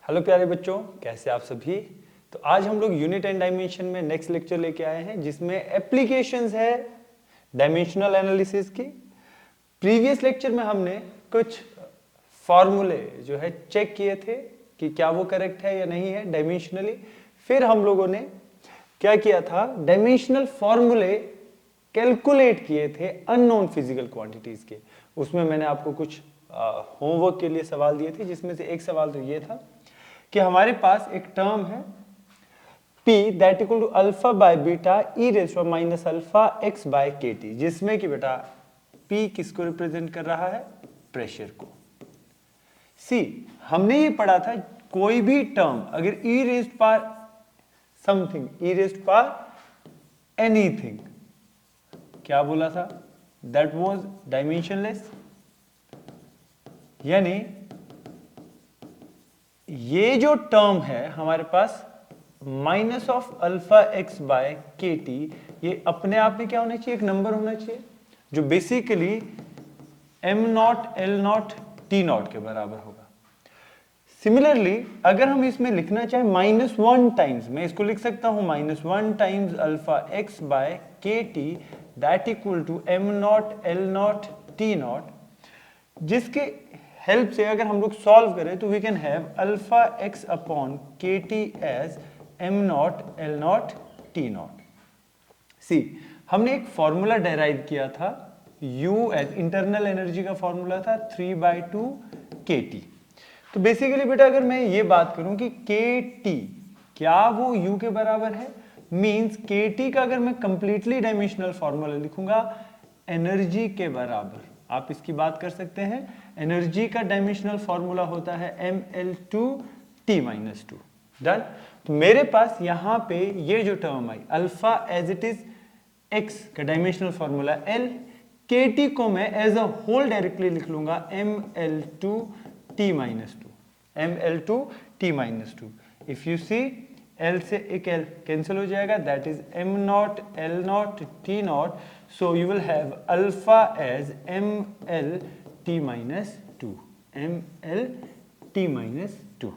Hello प्यारे बच्चों, कैसे आप सभी। तो आज हम लोग यूनिट एंड डायमेंशन में नेक्स्ट लेक्चर लेके आए हैं जिसमें एप्लीकेशंस है डायमेंशनल एनालिसिस की। प्रीवियस लेक्चर में हमने कुछ फॉर्मूले जो है चेक किए थे कि क्या वो करेक्ट है या नहीं है डायमेंशनली। फिर हम लोगों ने क्या किया था, डायमेंशनल फॉर्मूले कैलकुलेट किए थे अननोन फिजिकल क्वांटिटीज के। उसमें मैंने आपको कुछ होमवर्क के लिए सवाल दिए थे, जिसमें से एक सवाल तो ये था कि हमारे पास एक टर्म है P that equal to alpha by beta e raise to minus alpha x by के टी, जिसमें कि बेटा P किसको रिप्रेजेंट कर रहा है, प्रेशर को। सी हमने ये पढ़ा था कोई भी टर्म अगर ई रेज़्ड पावर समथिंग, ई रेज़्ड पावर एनीथिंग, क्या बोला था, दैट वाज डायमेंशनलेस। यानी ये जो टर्म है हमारे पास minus of alpha x by के टी, ये अपने आप में क्या होना चाहिए, एक नंबर होना चाहिए जो basically M not L not T not के बराबर होगा। सिमिलरली अगर हम इसमें लिखना चाहें -1 टाइम्स, मैं इसको लिख सकता हूं -1 टाइम्स अल्फा एक्स बाय के T that equal to M not L not T not, जिसके हेल्प से अगर हम लोग सॉल्व करें तो we can have alpha X upon K T as M not L not T not. See हमने एक फॉर्मूला डेराइव किया था, U एज इंटरनल एनर्जी का फॉर्मूला था 3/2 kT। तो बेसिकली बेटा अगर मैं ये बात करूं कि kT क्या वो U के बराबर है, मींस kT का अगर मैं कंप्लीटली डायमेंशनल फॉर्मूला लिखूंगा एनर्जी के बराबर, आप इसकी बात कर सकते हैं। एनर्जी का डायमेंशनल फॉर्मूला होता है mL2T-2। डन। तो मेरे पास यहां पे ये जो टर्म आई alpha as it is x का डायमेंशनल फॉर्मूला L, kT को मैं एज अ होल डायरेक्टली लिख लूंगा mL2T-2, mL2T-2। If you see L से एक L कैंसिल हो जाएगा, that is m not L not T not, so you will have alpha as mL2, mL2।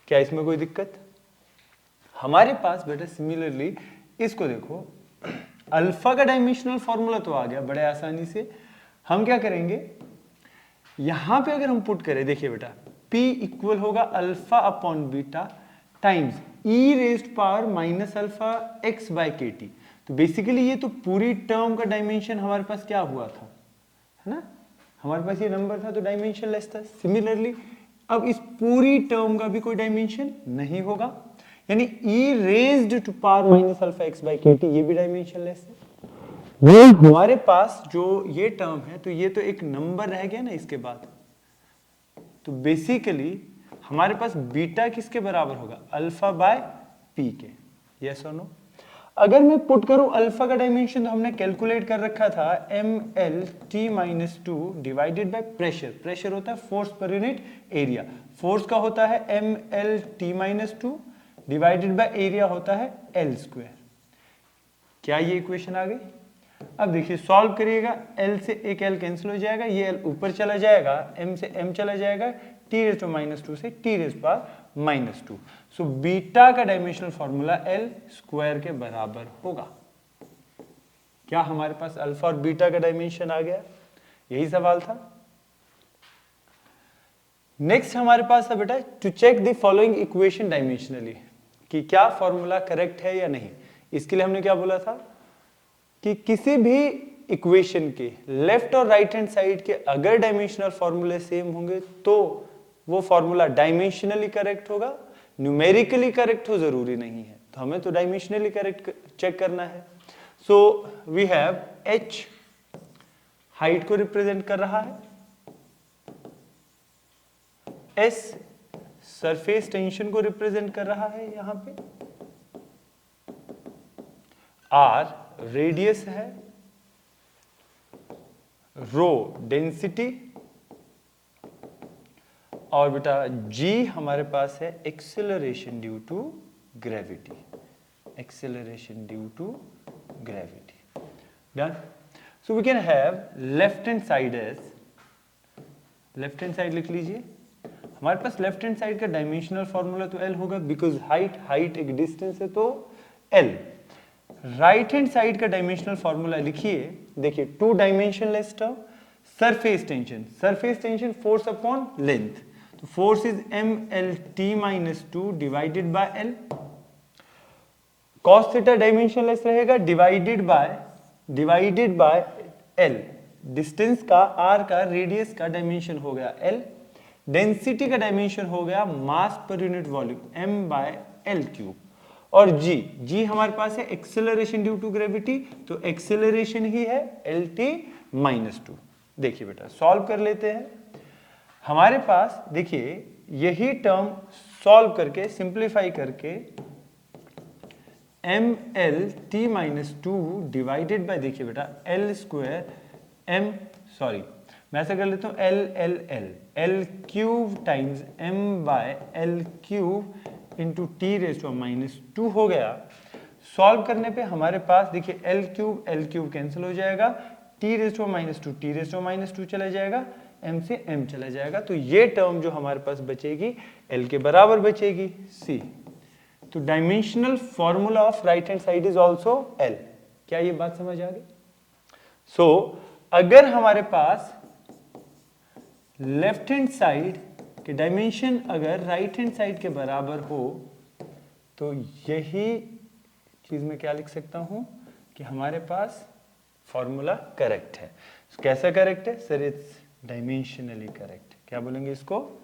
क्या इसमें कोई दिक्कत? हमारे पास बेटा सिमिलरली इसको देखो, अल्फा का डायमेंशनल फॉर्मूला तो आ गया बड़े आसानी से। हम क्या करेंगे, यहां पे अगर हम पुट करें, देखिए बेटा P इक्वल होगा alpha upon beta times E raised power minus alpha x by के टी। तो बेसिकली ये तो पूरी टर्म का डायमेंशन हमारे पास क्या हुआ था, है ना, हमारे पास ये नंबर था तो डायमेंशन लेस था। सिमिलरली अब इस पूरी टर्म का भी कोई डायमेंशन नहीं होगा, यानी E raised to power minus alpha x by के टी, ये भी डायमेंशन लेस है। वो हमारे पास जो ये टर्म है तो ये तो एक नंबर रह गया ना इसके बाद। तो बेसिकली हमारे पास बीटा किसके बराबर होगा, अल्फा बाय पी के। यस और नो? अगर मैं पुट करूं अल्फा का डायमेंशन, तो हमने कैलकुलेट कर रखा था mL2 divided by pressure. Pressure होता है फोर्स पर यूनिट एरिया, फोर्स का होता है mL2 डिवाइडेड बाय एरिया होता है L²। क्या ये इक्वेशन आ गई? अब देखिए सॉल्व करिएगा, L से एक L कैंसिल हो जाएगा, ये L ऊपर चला जाएगा, M से M चला जाएगा, T⁻2 से T⁻²। सो बीटा का डायमेंशनल फॉर्मूला L² के बराबर होगा। क्या हमारे पास अल्फा और बीटा का डायमेंशन आ गया? यही सवाल था। नेक्स्ट हमारे पास है बेटा to check the following equation dimensionally, कि क्या फॉर्मूला करेक्ट है या नहीं। इसके लिए हमने क्या बोला था कि किसी भी इक्वेशन के लेफ्ट और राइट हैंड साइड के अगर डायमेंशनल फॉर्मूले सेम होंगे तो वो फॉर्मूला डायमेंशनली करेक्ट होगा, न्यूमेरिकली करेक्ट हो जरूरी नहीं है। तो हमें तो डायमेंशनली करेक्ट चेक करना है। So we have h height को रिप्रेजेंट कर रहा है, s सरफेस टेंशन को रिप्रेजेंट कर रहा है यहां पे, r रेडियस है, रो डेंसिटी, और बेटा g हमारे पास है acceleration due to gravity, acceleration due to gravity. Done. So we can have left hand side as, left hand side लिख लीजिए, हमारे पास लेफ्ट हैंड साइड का डायमेंशनल फॉर्मूला तो L होगा, बिकॉज हाइट एक डिस्टेंस है तो L। राइट हैंड साइड का डायमेंशनल फॉर्मूला लिखिए, देखिए two dimensionless term, surface tension force upon length, तो force is MLT-2 divided by L। cos theta dimensionless रहेगा, डिवाइडेड बाय L, डिस्टेंस का r का रेडियस का डायमेंशन हो गया L, डेंसिटी का डायमेंशन हो गया मास पर यूनिट वॉल्यूम M/L3, और g हमारे पास है एक्सेलरेशन ड्यू टू ग्रेविटी, तो एक्सेलरेशन ही है LT-2। देखिए बेटा सॉल्व कर लेते हैं। हमारे पास देखिए यही टर्म सॉल्व करके सिंप्लीफाई करके MLT-2 डिवाइडेड बाय, देखिए बेटा मैं ऐसा कर लेता हूं L cube times M/L3 into T⁻² हो गया। सॉल्व करने पे हमारे पास देखिए L क्यूब कैंसिल हो जाएगा, T⁻² चला जाएगा, M से M चला जाएगा, तो ये टर्म जो हमारे पास बचेगी L के बराबर बचेगी C। तो dimensional formula of right hand side is also L। क्या ये बात समझ आ गई? सो अगर हमारे पास लेफ्ट हैंड साइड के डायमेंशन अगर राइट हैंड साइड के बराबर हो, तो यही चीज में क्या लिख सकता हूं कि हमारे पास फॉर्मूला करेक्ट है। कैसा करेक्ट है सर? It's dimensionally correct. क्या बोलेंगे इसको?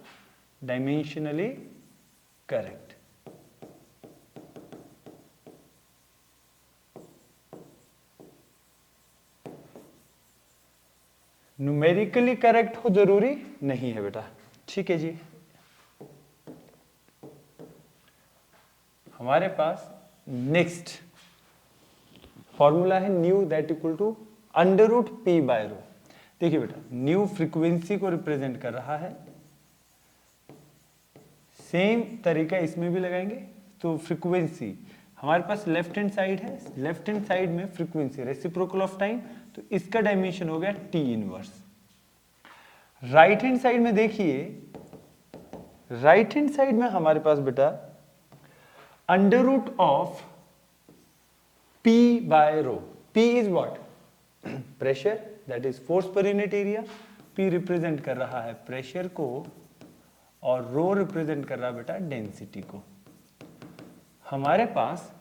Dimensionally correct. न्यूमेरिकली करेक्ट हो जरूरी नहीं है बेटा, ठीक है जी। हमारे पास नेक्स्ट फॉर्मूला है nu that equal to √P/ρ। देखिए बेटा न्यू फ्रीक्वेंसी को रिप्रेजेंट कर रहा है, सेम तरीका इसमें भी लगाएंगे। तो फ्रीक्वेंसी हमारे पास लेफ्ट हैंड साइड है, लेफ्ट हैंड साइड में फ्रीक्वेंसी रेसिप्रोकल ऑफ टाइम, तो इसका डायमेंशन हो गया T−1। राइट हैंड साइड में देखिए, राइट हैंड साइड में हमारे पास बेटा √P/ρ। P is what? Pressure, that is force पर यूनिट एरिया। P रिप्रेजेंट कर रहा है प्रेशर को और रो रिप्रेजेंट कर रहा है बेटा डेंसिटी को। हमारे पास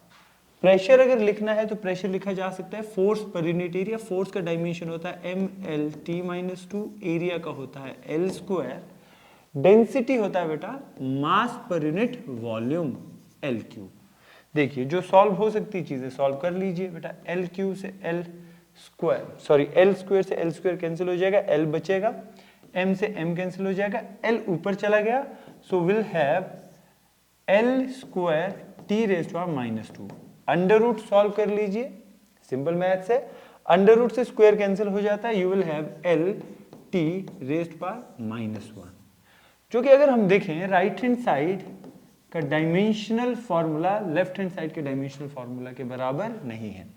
प्रेशर अगर लिखना है तो प्रेशर लिखा जा सकता है फोर्स पर यूनिट एरिया। फोर्स का डायमेंशन होता है MLT-2, एरिया का होता है L², डेंसिटी होता है बेटा मास पर यूनिट वॉल्यूम L3। देखिए जो सॉल्व हो सकती चीजें सॉल्व कर लीजिए बेटा। L3 से L² से L² कैंसिल हो जाएगा, L बचेगा, M से M कैंसिल हो जाएगा, L ऊपर चला गया, so will have L² T⁻²। Under root solve कर लीजिए, सिंपल मैथ से अंडर रूट से स्क्वायर कैंसिल हो जाता है, यू विल हैव LT⁻⁻1। जो कि अगर हम देखें राइट हैंड साइड का dimensional formula left hand side के डायमेंशनल फॉर्मूला के बराबर नहीं है।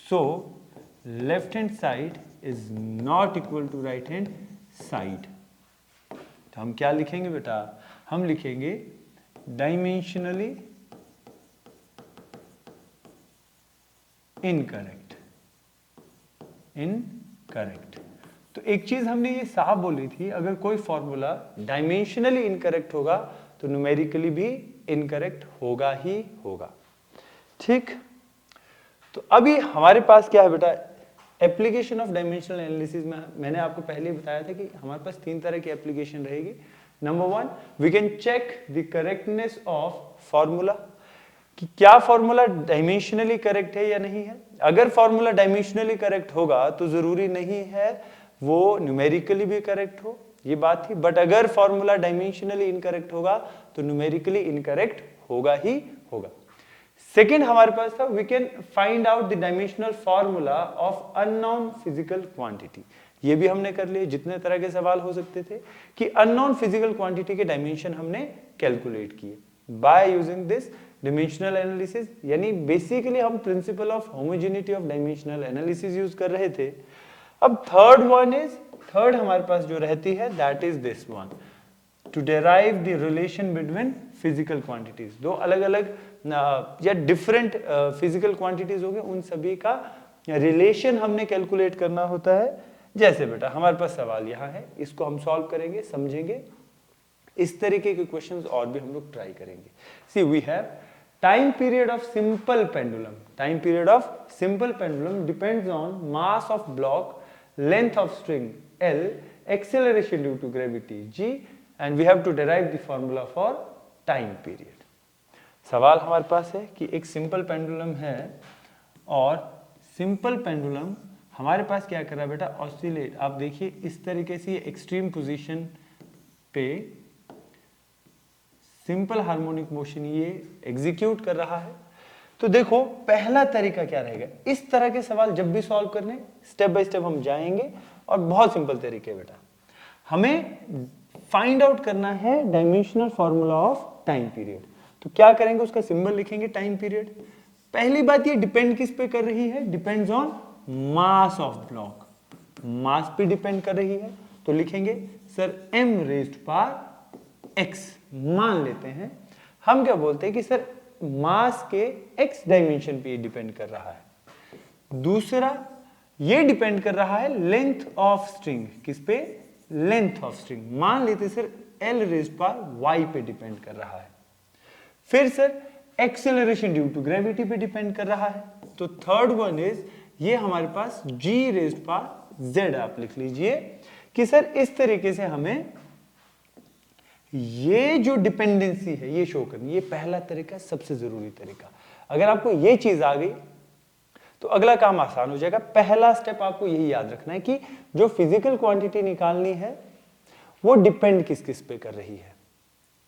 So left hand side is not equal to right hand side. तो हम क्या लिखेंगे बेटा? हम लिखेंगे डायमेंशनली इनकरेक्ट। तो एक चीज हमने ये साफ बोली थी, अगर कोई फॉर्मूला डायमेंशनली इनकरेक्ट होगा तो न्यूमेरिकली भी इनकरेक्ट होगा ही होगा, ठीक। तो अभी हमारे पास क्या है बेटा? एप्लीकेशन ऑफ डायमेंशनल एनालिसिस में मैंने आपको पहले ही बताया था कि हमारे पास 3 तरह की एप्लीकेशन रहेगी। Number 1, we can check the correctness of formula, कि क्या फॉर्मूला डायमेंशनली करेक्ट है या नहीं है। अगर फॉर्मूला डायमेंशनली करेक्ट होगा तो जरूरी नहीं है वो न्यूमेरिकली भी करेक्ट हो, ये बात थी। बट अगर फॉर्मूला डायमेंशनली इनकरेक्ट होगा तो न्यूमेरिकली इनकरेक्ट होगा ही होगा। सेकेंड हमारे पास था, we can find out the dimensional formula of unknown physical quantity. ये भी हमने कर लिए, जितने तरह के सवाल हो सकते थे कि अननोन फिजिकल क्वांटिटी के डायमेंशन हमने कैलकुलेट किए by using this dimensional analysis. यानी बेसिकली हम principle of homogeneity of dimensional analysis use कर रहे थे। अब थर्ड हमारे पास जो रहती है that is this one, to derive the relation between physical quantities, दो अलग अलग या डिफरेंट फिजिकल क्वांटिटीज हो गए, उन सभी का रिलेशन हमने कैलकुलेट करना होता है। जैसे बेटा हमारे पास सवाल यहाँ है, इसको हम सॉल्व करेंगे, समझेंगे, इस तरीके के क्वेश्चंस और भी हम लोग ट्राई करेंगे। See we have time period of simple pendulum, time period of simple pendulum depends on mass of block, length of string L, acceleration due to gravity G, and we have to derive the formula for time period। सवाल हमारे पास है कि एक simple pendulum है और simple pendulum हमारे पास क्या कर रहा है बेटा, ऑसिलेट। आप देखिए इस तरीके से एक्सट्रीम पोजीशन पे सिंपल हार्मोनिक मोशन ये एग्जीक्यूट कर रहा है। तो देखो पहला तरीका क्या रहेगा, इस तरह के सवाल जब भी सॉल्व करने स्टेप बाय स्टेप हम जाएंगे और बहुत सिंपल तरीके बेटा, हमें फाइंड आउट करना है dimensional formula of time period. तो क्या करेंगे, उसका सिंबल लिखेंगे टाइम पीरियड। पहली बात ये डिपेंड किस पे कर रही है, depends on mass of block, mass पे डिपेंड कर रही है। तो लिखेंगे sir m raised power x, मान लेते हैं हम क्या बोलते हैं कि सर मास के x डायमेंशन पे डिपेंड कर रहा है। दूसरा ये डिपेंड कर रहा है लेंथ ऑफ स्ट्रिंग, किस पे, लेंथ ऑफ स्ट्रिंग, मान लेते sir L raised power y पे डिपेंड कर रहा है। फिर sir acceleration due to gravity पे डिपेंड कर रहा है। तो थर्ड वन इज ये हमारे पास g रेज्ड पावर z, आप लिख लीजिए कि सर इस तरीके से हमें ये जो डिपेंडेंसी है ये शो करनी। ये पहला तरीका, सबसे जरूरी तरीका। अगर आपको ये चीज आ गई तो अगला काम आसान हो जाएगा। पहला स्टेप आपको यही याद रखना है कि जो फिजिकल क्वांटिटी निकालनी है वो डिपेंड किस किस पे कर रही है,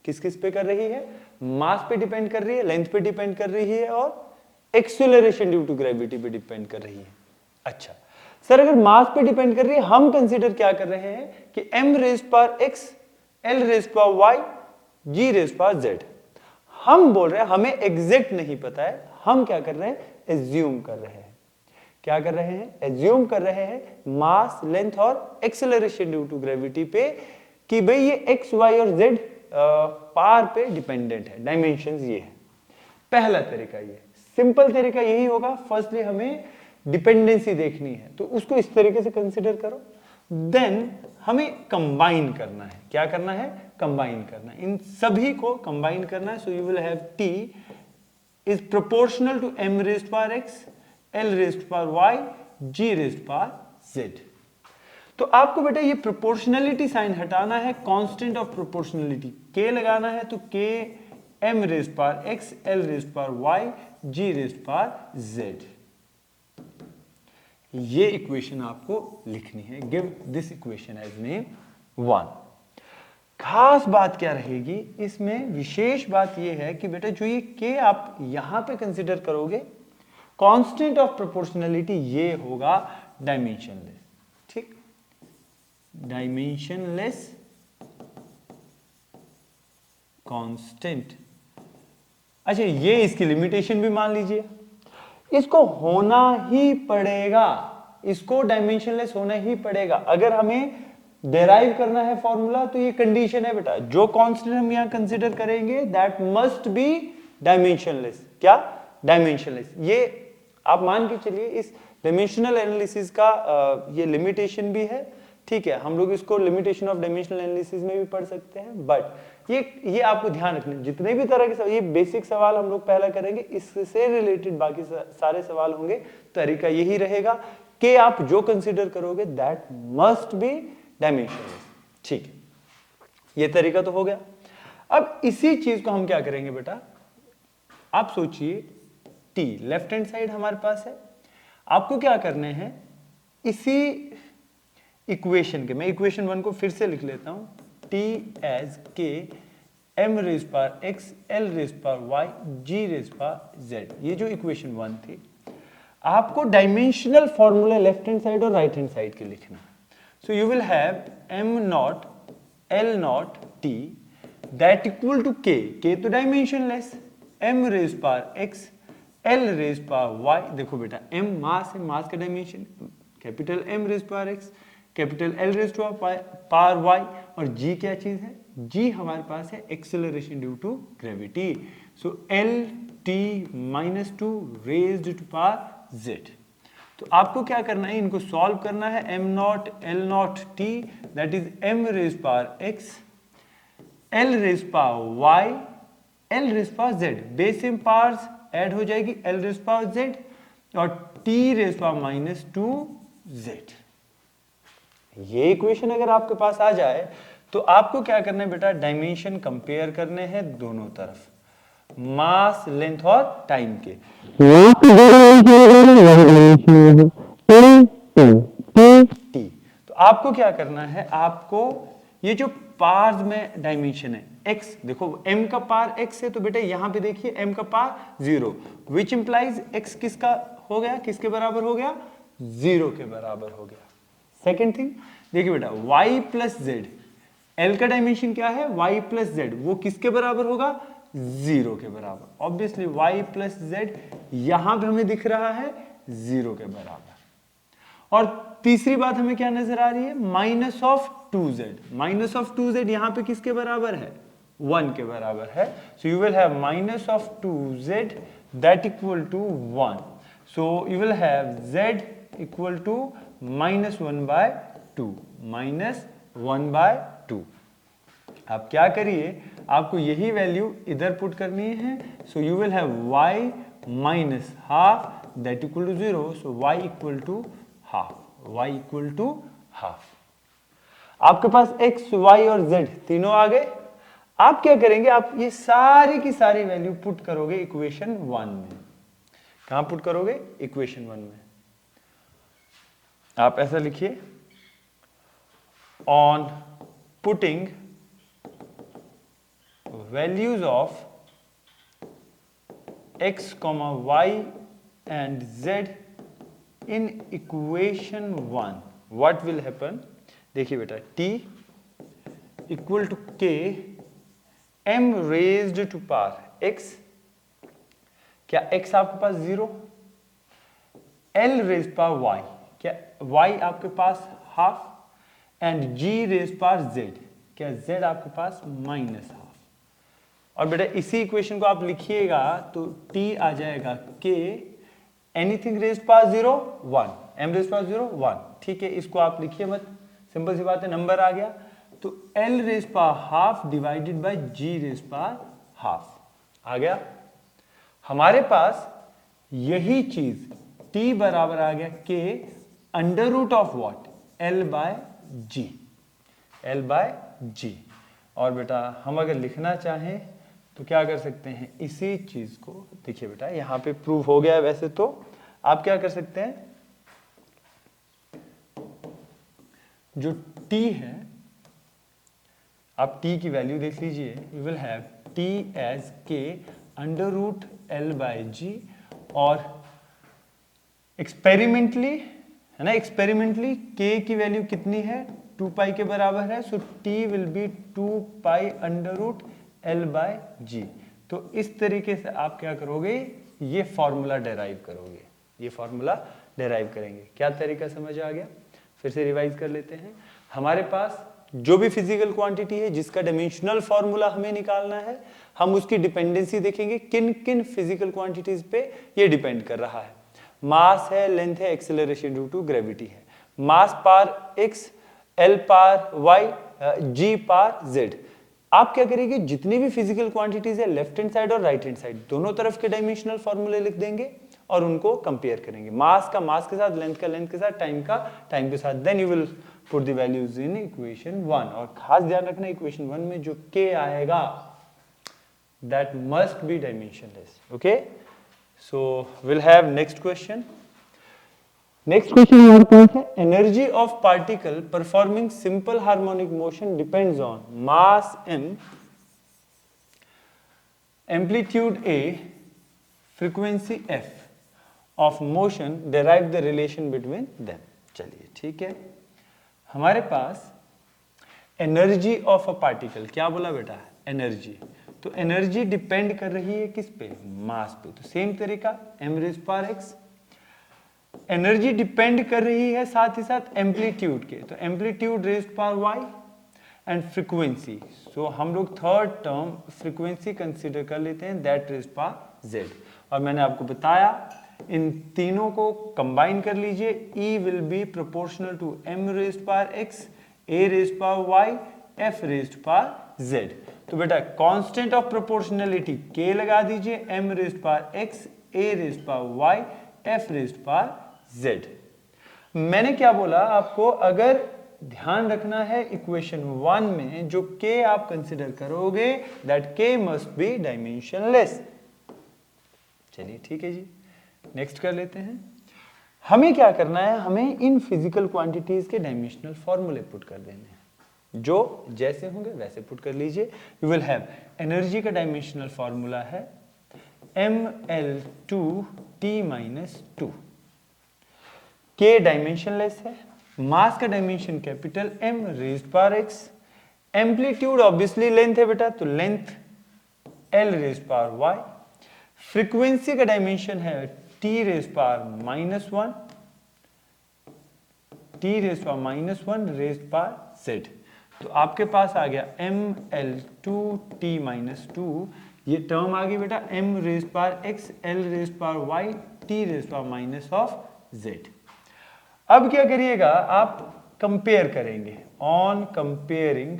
किस किस पे कर रही है, मास पे डिपेंड कर रही है, लेंथ पे डिपेंड कर रही है और एक्सेलरेशन ड्यू टू ग्रेविटी पे डिपेंड कर रही है। अच्छा सर अगर मास पे डिपेंड कर रही है, हम कंसीडर क्या कर रहे हैं कि m raised power x, L raised power y, g raised power z। हम बोल रहे हैं हमें एग्जैक्ट नहीं पता है, हम क्या कर रहे हैं, एज्यूम कर रहे हैं। क्या कर रहे हैं, एज्यूम कर रहे हैं मास, लेंथ और एक्सेलरेशन ड्यू टू ग्रेविटी पे कि भाई ये x, y और z पार पे डिपेंडेंट है, डायमेंशंस ये है। पहला तरीका ये, सिंपल तरीका यही होगा। फर्स्टली हमें डिपेंडेंसी देखनी है तो उसको इस तरीके से कंसीडर करो। देन हमें कंबाइन करना है, क्या करना है, कंबाइन करना है, इन सभी को कंबाइन करना है। So you will have t is proportional to m raised power x, L raised power y, g raised power z। तो आपको बेटा ये प्रोपोर्शनलिटी साइन हटाना है, कांस्टेंट ऑफ प्रोपोर्शनलिटी k लगाना है। तो k m raised power x, L raised power y, g raised power z। ये इक्वेशन आपको लिखनी है। Give this equation as name 1। खास बात क्या रहेगी इसमें, विशेष बात यह है कि बेटा जो ये k आप यहां पे कंसीडर करोगे, कांस्टेंट ऑफ प्रोपोर्शनलिटी ये होगा डायमेंशनलेस। ठीक, डायमेंशनलेस कांस्टेंट। अच्छा ये इसकी लिमिटेशन भी मान लीजिए, इसको होना ही पड़ेगा, इसको डायमेंशनलेस होना ही पड़ेगा। अगर हमें डेराइव करना है फॉर्मूला तो ये कंडीशन है बेटा, जो कांस्टेंट हम यहां कंसीडर करेंगे दैट मस्ट बी डायमेंशनलेस। क्या, डायमेंशनलेस। ये आप मान के चलिए इस डायमेंशनल एनालिसिस का ये लिमिटेशन भी है। ठीक है, हम लोग इसको लिमिटेशन ऑफ डायमेंशनल एनालिसिस में भी पढ़ सकते हैं, बट ये आपको ध्यान रखना, जितने भी तरह के सवाल, ये बेसिक सवाल हम लोग पहला करेंगे, इससे रिलेटेड बाकी सारे सवाल होंगे। तरीका यही रहेगा कि आप जो कंसीडर करोगे दैट मस्ट बी डायमेंशनलेस। ठीक है, ये तरीका तो हो गया। अब इसी चीज को हम क्या करेंगे बेटा, आप सोचिए t लेफ्ट हैंड साइड हमारे पास है, आपको क्या करने हैं, इसी इक्वेशन के, मैं इक्वेशन 1 को फिर से लिख लेता हूं, t as k m raised power x, L raised power y, g raised power z। ये जो इक्वेशन 1 थी, आपको dimensional formula left hand side और राइट हैंड साइड के लिखना। So you will have m not L not t that equal to k तो dimensionless, m raised power x, L raised power y। देखो बेटा m mass है, mass का dimension capital M raised power x, capital L raised power y, और g क्या चीज है, g हमारे पास है acceleration due to gravity, so LT - 2 raised to power z। तो आपको क्या करना है, इनको सॉल्व करना है। m0 L0 t that is m raised power x, l raised power y, l raised power z, base same powers add हो जाएगी, l रेज्ड पावर z और t रेज्ड पावर -2z। ये इक्वेशन अगर आपके पास आ जाए तो आपको क्या करना है बेटा, डायमेंशन कंपेयर करने हैं दोनों तरफ, मास, लेंथ और टाइम के। टी, तो आपको क्या करना है, आपको ये जो पार्स में डायमेंशन है x, देखो m का पार x है तो बेटा यहां पे देखिए m का पार 0, विच इंप्लाइज x किसका हो गया, किसके बराबर हो गया, 0 के बराबर हो गया। सेकेंड थिंग देखिए बेटा, y प्लस जेड, l का डायमेंशन क्या है, y प्लस जेड, वो किसके बराबर होगा, 0 के बराबर। ऑब्वियसली y प्लस जेड यहां पे हमें दिख रहा है 0 के बराबर। और तीसरी बात हमें क्या नजर आ रही है, -2z, -2z यहां पे किसके बराबर है, 1 के बराबर है। So you will have -2z that equal to 1, so you will have z equal to -1/2, -1/2। आप क्या करिए, आपको यही वैल्यू इधर पुट करनी है, so you will have y -half that equal to 0, so y equal to half, y equal to half. आपके पास x, y और z तीनों आ गए। आप क्या करेंगे, आप ये सारी की सारी वैल्यू पुट करोगे इक्वेशन 1 में। कहां पुट करोगे, इक्वेशन 1 में। आप ऐसा लिखिए, on putting values of x, y and z in equation 1 what will happen। देखिए बेटा, t equal to k m raised to power x, क्या x आपके पास 0, l रेज्ड पावर y, क्या y आपके पास half, and g raised power z, क्या z आपके पास -हाफ। और बेटा इसी इक्वेशन को आप लिखिएगा तो t आ जाएगा k anything raised power 0 1, m raised power 0 1, ठीक है, इसको आप लिखिए मत, सिंपल सी बात है, नंबर आ गया। तो l raised power half divided by g raised power half आ गया। हमारे पास यही चीज t बराबर आ गया k under root of what, l/g, l/g। और बेटा हम अगर लिखना चाहें तो क्या कर सकते हैं, इसी चीज को देखिए बेटा, यहां पे प्रूव हो गया है। वैसे तो आप क्या कर सकते हैं, जो t है, आप t की वैल्यू देख लीजिए, you will have t as k under root l/g, और एक्सपेरिमेंटली है ना, एक्सपेरिमेंटली k की वैल्यू कितनी है, 2 पाई के बराबर है, सो t will be 2 pi under root l/g। तो इस तरीके से आप क्या करोगे, ये फॉर्मूला डेराइव करोगे, ये फॉर्मूला डेराइव करेंगे। क्या तरीका समझ आ गया, फिर से रिवाइज कर लेते हैं। हमारे पास जो भी फिजिकल क्वांटिटी है जिसका डायमेंशनल फॉर्मूला हमें निकालना है, हम उसकी डिपेंडेंसी देखेंगे किन किन फिजिकल क्वांटिटीज पे ये डिपेंड कर रहा है। मास है, लेंथ है, एक्सेलरेशन ड्यू टू ग्रेविटी है। मास पार x, l पार y, g पार z। आप क्या करेंगे, जितनी भी फिजिकल क्वांटिटीज है लेफ्ट हैंड साइड और राइट हैंड साइड दोनों तरफ के डायमेंशनल फॉर्मूले लिख देंगे और उनको कंपेयर करेंगे, मास का मास के साथ, लेंथ का लेंथ के साथ, टाइम का टाइम के साथ। Then you will put the values in equation 1। और खास ध्यान रखना, इक्वेशन 1 में जो k आएगा that must be dimensionless. Okay, so will have next question. Next question हमारे पास है, energy of particle performing simple harmonic motion depends on mass m, amplitude a, frequency f of motion, derive the relation between them. चलिए ठीक है, हमारे पास energy of a particle, क्या बोला बेटा, एनर्जी। तो एनर्जी डिपेंड कर रही है किस पे, मास पे। तो सेम तरीका m raise power x, energy depend कर रही है साथ ही साथ एम्पलीट्यूड के, तो amplitude raise power y, and frequency, so हम लोग थर्ड टर्म फ्रीक्वेंसी कंसीडर कर लेते हैं, दैट रेज पावर z। और मैंने आपको बताया इन तीनों को कंबाइन कर लीजिए, E will be proportional to m raised power x, a raised power y, f raised power z। तो बेटा कांस्टेंट ऑफ प्रोपोर्शनलिटी k लगा दीजिए, m raised power x, a raised power y, f raised power z। मैंने क्या बोला आपको, अगर ध्यान रखना है इक्वेशन 1 में जो k आप कंसिडर करोगे that k must be dimensionless. चलिए ठीक है जी, नेक्स्ट कर लेते हैं। हमें क्या करना है, हमें इन फिजिकल क्वांटिटीज के डायमेंशनल फॉर्मूले पुट कर देने हैं, जो जैसे होंगे वैसे पुट कर लीजिए। यू विल हैव एनर्जी का डायमेंशनल फॉर्मूला है ml2T-2, k डायमेंशनलेस है, मास का dimension capital M raised power x, amplitude obviously length है बेटा तो length L raised power y, frequency का डायमेंशन है T raised power -1, T raised power -1 raised power z। तो आपके पास आ गया ml2T-2, ये टर्म आ गई बेटा m raised power x, L raised power y, T raised power minus of z। अब क्या करिएगा, आप कंपेयर करेंगे, on comparing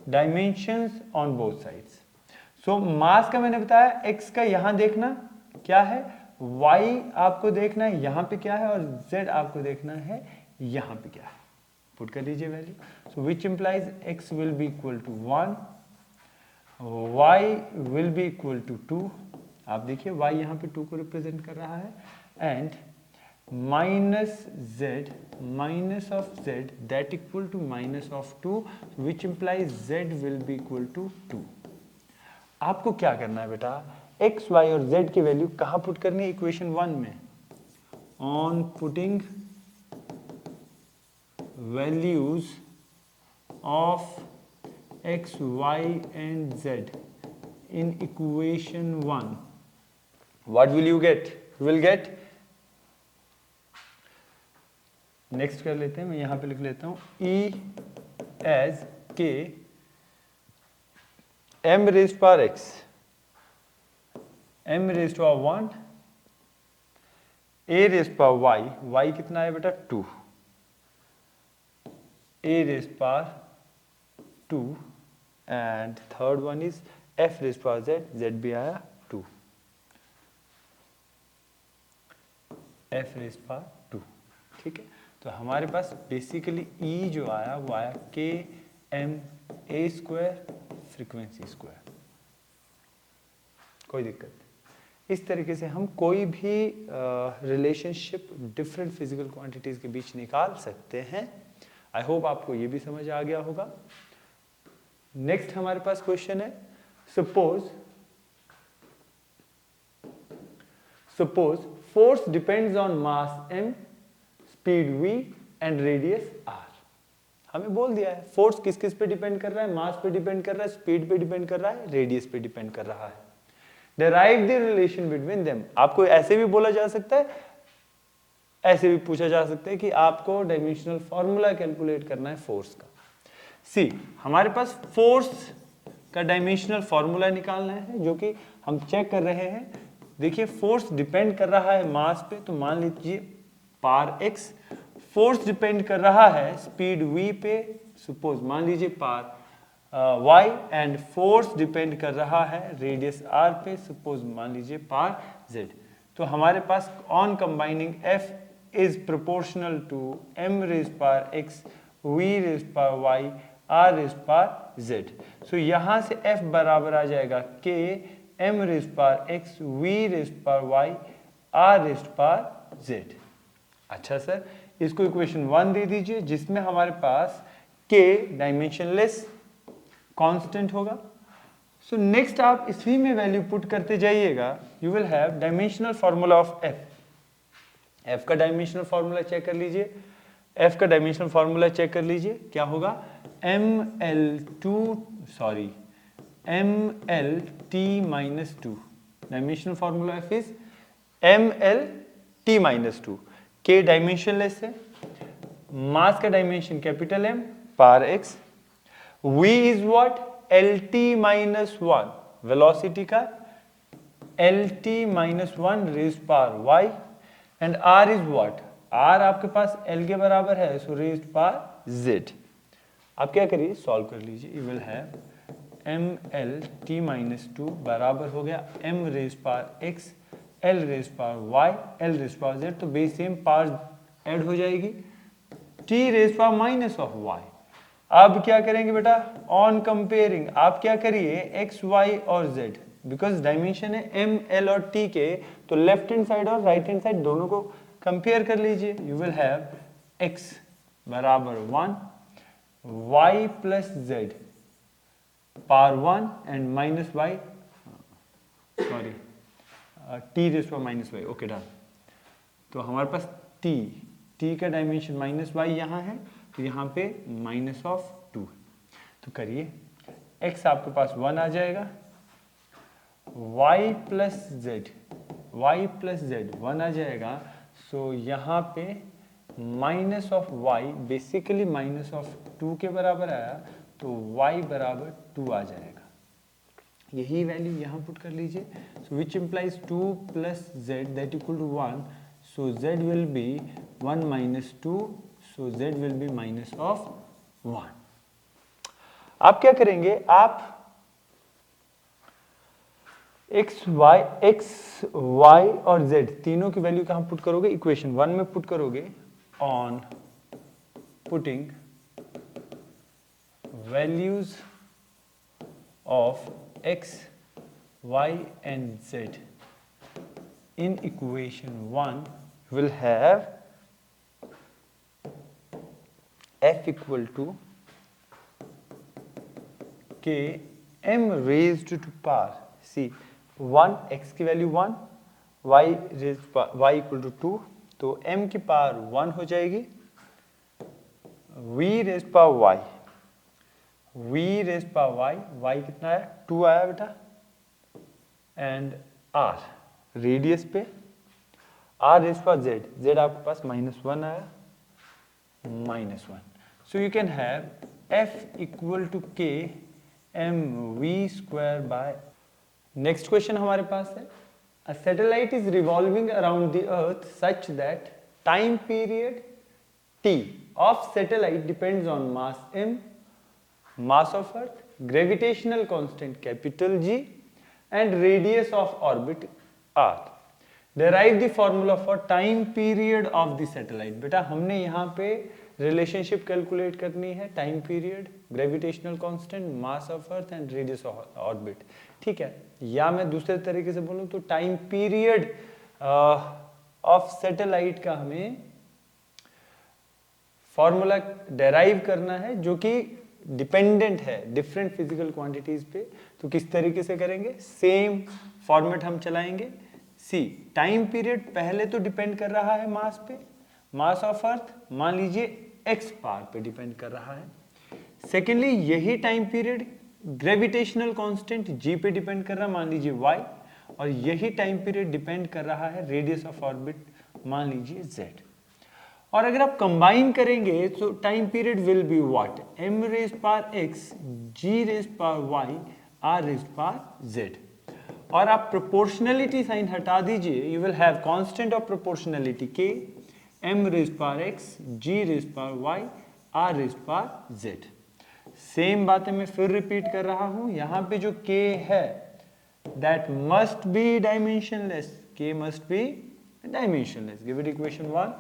dimensions on both sides. So mass का मैंने बताया, x का यहां देखना क्या है, y आपको देखना है यहां पे क्या है, और z आपको देखना है यहां पे क्या है। पुट कर लीजिए value, so which implies x will be equal to 1, y will be equal to 2, आप देखिए y यहां पे 2 को रिप्रेजेंट कर रहा है, and minus z minus of z that equal to minus of 2, which implies z will be equal to 2। आपको क्या करना है बेटा, x, y और z की वैल्यू कहाँ पुट करनी है इक्वेशन 1 में, on putting values of x, y and z in equation 1, what will you get? You will get, next कर लेते हैं, मैं यहां पे लिख लेता हूं E as k m raised power x, m raised power 1, a raised power y, y कितना है बेटा 2, a raised power 2, and third one is f raised power z, z भी आया 2, f रेज्ड पावर 2। ठीक है, तो हमारे पास बेसिकली E जो आया वो आया k m a square frequency square, कोई दिक्कत नहीं। इस तरीके से हम कोई भी रिलेशनशिप डिफरेंट फिजिकल क्वांटिटीज के बीच निकाल सकते हैं। आई होप आपको ये भी समझ आ गया होगा। नेक्स्ट हमारे पास क्वेश्चन है, suppose force depends on mass m, speed v and radius r। हमें बोल दिया है फोर्स किस किस पे डिपेंड कर रहा है, मास पे डिपेंड कर रहा है, स्पीड पे डिपेंड कर रहा है, रेडियस पे डिपेंड कर रहा है। Derive the relation between them. आपको ऐसे भी बोला जा सकता है, ऐसे भी पूछा जा सकता है कि आपको डायमेंशनल फॉर्मूला कैलकुलेट करना है फोर्स का। सी, हमारे पास फोर्स का डायमेंशनल फॉर्मूला निकालना है जो कि हम चेक कर रहे हैं। देखिए फोर्स डिपेंड कर रहा है मास पे, तो मान लीजिए पावर x, फोर्स डिपेंड कर रहा है स्पीड v पे, सपोज मान लीजिए power y, and force depend कर रहा है रेडियस r पे, सपोज मान लीजिए पावर z। तो हमारे पास on combining f is proportional to m raised power x, v raised power y, r raised power z। So यहां से f बराबर आ जाएगा k m raised power x, v raised power y, r raised power z। अच्छा sir, इसको equation 1 दे दीजिए जिसमें हमारे पास k डायमेंशनलेस कांस्टेंट होगा। सो नेक्स्ट आप इसी में वैल्यू पुट करते जाइएगा, you will have dimensional formula of f। f का डायमेंशनल फॉर्मूला चेक कर लीजिए, f का डायमेंशनल फॉर्मूला चेक कर लीजिए, क्या होगा, mlt-2 dimensional formula f is mlt-2। k dimensionless है, मास का dimension capital M, power x, v is what, lt minus one, velocity का lt minus one raise power y, and r is what, r आपके पास l के बराबर है, सो raise power z। आप क्या करिए, सॉल्व कर लीजिए। You will have ml t minus two बराबर हो गया m raise power x, l raise power y, l raise power z, तो बेस सेम पावर ऐड हो जाएगी, t raise power minus of y। अब क्या करेंगे बेटा, ऑन कंपेयरिंग आप क्या करिए, x, y और z, बिकॉज डायमेंशन है m, l और t के, तो लेफ्ट हैंड साइड और राइट हैंड साइड दोनों को कंपेयर कर लीजिए। यू विल हैव x बराबर 1, y plus z power 1 and minus y, sorry t raise power minus y, okay done. तो हमारे पास t का डायमेंशन माइनस y यहाँ है, तो यहाँ पे माइनस ऑफ 2, तो करिए x आपके पास 1 आ जाएगा, y प्लस z 1 आ जाएगा, सो यहाँ पे minus of y basically minus of 2 के बराबर आया, तो y बराबर 2 आ जाएगा। यही वैल्यू यहाँ पुट कर लीजिए, so which implies 2 plus z that equal to 1, so z will be 1 minus 2, so z will be minus of 1। आप क्या करेंगे, आप x, y और z तीनों की वैल्यू कहाँ पुट करोगे, इक्वेशन 1 में पुट करोगे। On putting values of x, y and z in equation 1 will have f equal to k m raised to power, see 1, x की वैल्यू 1, y इक्वल टू 2, तो m की power 1 हो जाएगी, v raise power y कितना आया, 2 आया बेटा, and r radius पे r रेज पावर z आपके पास -1 आया, -1, so you can have f equal to k m v square by. Next question हमारे पास है, a satellite is revolving around the earth such that time period t of satellite depends on mass m, mass of earth, gravitational constant capital G and radius of orbit r। derive the formula for time period of the satellite। बेटा हमने यहाँ पे relationship calculate करनी है, time period, gravitational constant, mass of earth and radius of orbit, ठीक है। या मैं दूसरे तरीके से बोलूं तो टाइम पीरियड ऑफ सैटेलाइट का हमें फॉर्मूला डेराइव करना है, जो कि डिपेंडेंट है डिफरेंट फिजिकल क्वांटिटीज पे। तो किस तरीके से करेंगे, सेम फॉर्मेट हम चलाएंगे। सी टाइम पीरियड पहले तो डिपेंड कर रहा है मास पे, मास ऑफ अर्थ मान लीजिए एक्स पावर पे डिपेंड कर रहा है। सेकेंडली यही टाइम पीरियड ग्रेविटेशनल कांस्टेंट जी पे डिपेंड कर रहा है, मान लीजिए वाई, और यही टाइम पीरियड डिपेंड कर रहा है रेडियस ऑफ ऑर्बिट, मान लीजिए जेड। और अगर आप कंबाइन करेंगे तो time period will be what, m raise power x, g raise power y, r raise power z। और आप प्रोपोर्शनलिटी साइन हटा दीजिए, you will have constant of proportionality k, m raise power x, g raise power y, r raise power z। Same बातें मैं फिर repeat कर रहा हूं, यहां पे जो k है that must be dimensionless, k must be dimensionless. Give it equation 1।